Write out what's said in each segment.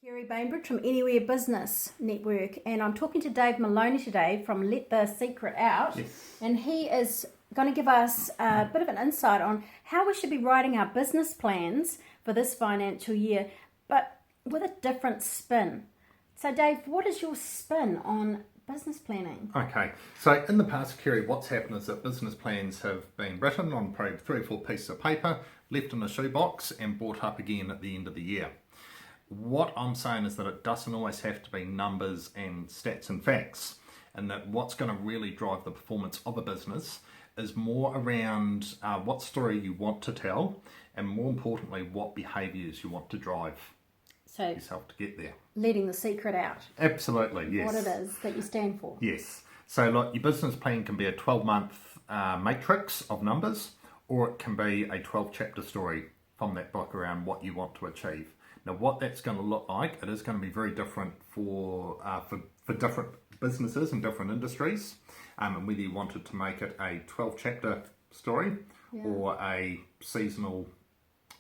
Kerry Bainbridge from Anywhere Business Network, and I'm talking to Dave Maloney today from Let the Secret Out. Yes. And he is going to give us a bit of an insight on how we should be writing our business plans for this financial year, but with a different spin. So Dave, what is your spin on business planning? Okay, so in the past, Kerry, what's happened is that business plans have been written on probably 3 or 4 pieces of paper, left in a shoebox and brought up again at the end of the year. What I'm saying is that it doesn't always have to be numbers and stats and facts, and that what's going to really drive the performance of a business is more around what story you want to tell, and more importantly, what behaviours you want to drive So yourself to get there. letting the secret out, Absolutely, yes. what it is that you stand for. Yes. So like your business plan can be a 12-month matrix of numbers, or it can be a 12-chapter story from that book around what you want to achieve. Now, what that's going to look like, it is going to be very different for different businesses and different industries, and whether you wanted to make it a 12-chapter story or a seasonal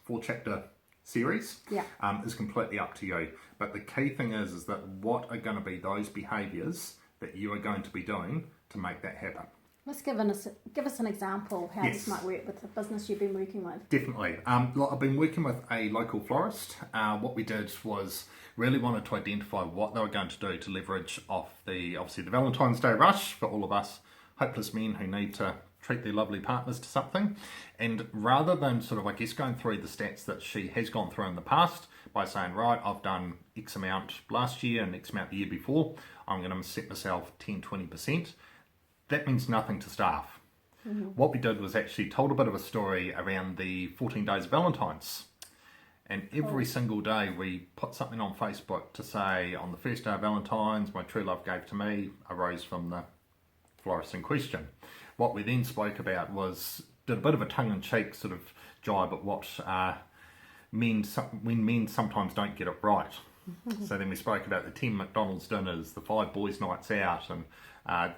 4-chapter series is completely up to you. But the key thing is that what are going to be those behaviours that you are going to be doing to make that happen. Let's give us an example of how this might work with the business you've been working with. Definitely. I've been working with a local florist. What we did was really wanted to identify what they were going to do to leverage off the Valentine's Day rush for all of us hopeless men who need to treat their lovely partners to something. And rather than going through the stats that she has gone through in the past by saying, right, I've done X amount last year and X amount the year before, I'm going to set myself 10, 20%. That means nothing to staff. Mm-hmm. What we did was actually told a bit of a story around the 14 days of Valentine's. And every single day we put something on Facebook to say, on the first day of Valentine's, my true love gave to me a rose from the florist in question. What we then spoke about was, did a bit of a tongue-in-cheek sort of jibe at what when men sometimes don't get it right. So then we spoke about the 10 McDonald's dinners, the 5 boys' nights out, and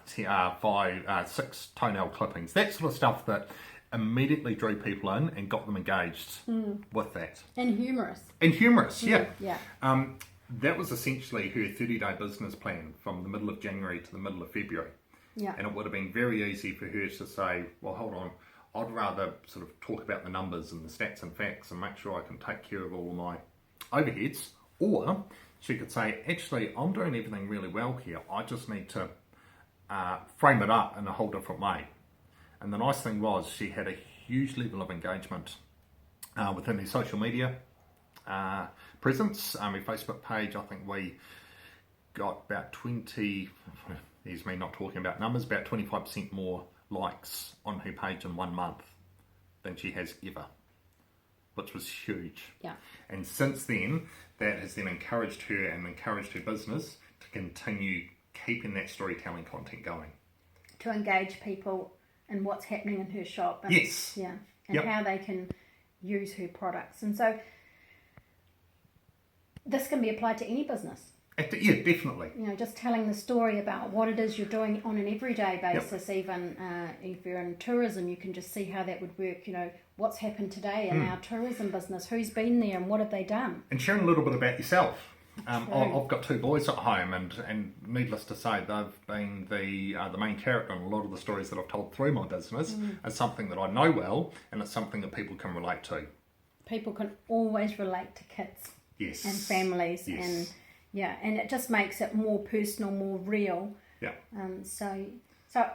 6 toenail clippings, that sort of stuff that immediately drew people in and got them engaged with that. And humorous. Yeah. Yeah. That was essentially her 30-day business plan from the middle of January to the middle of February. Yeah. And it would have been very easy for her to say, well, hold on, I'd rather sort of talk about the numbers and the stats and facts and make sure I can take care of all of my overheads. Or she could say, actually, I'm doing everything really well here. I just need to frame it up in a whole different way. And the nice thing was she had a huge level of engagement within her social media presence. Her Facebook page, I think we got about 20, here's me not talking about numbers, about 25% more likes on her page in 1 month than she has ever, which was huge. Yeah. And since then, that has then encouraged her and encouraged her business to continue keeping that storytelling content going. To engage people in what's happening in her shop. And, yes. Yeah. And how they can use her products. And so this can be applied to any business. Yeah, definitely. You know, just telling the story about what it is you're doing on an everyday basis. Even if you're in tourism, you can just see how that would work. You know, what's happened today in our tourism business, who's been there and what have they done. And sharing a little bit about yourself. I've got 2 boys at home, and needless to say, they've been the main character in a lot of the stories that I've told through my business. It's something that I know well, and it's something that people can relate to. People can always relate to kids and families, and it just makes it more personal, more real. Yeah. So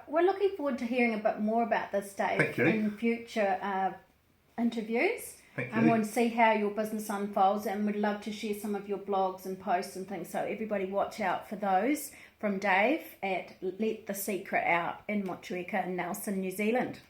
we're looking forward to hearing a bit more about this, Dave, in future interviews. And we'll see how your business unfolds, and we'd love to share some of your blogs and posts and things. So everybody watch out for those from Dave at Let the Secret Out in Motueka in Nelson, New Zealand.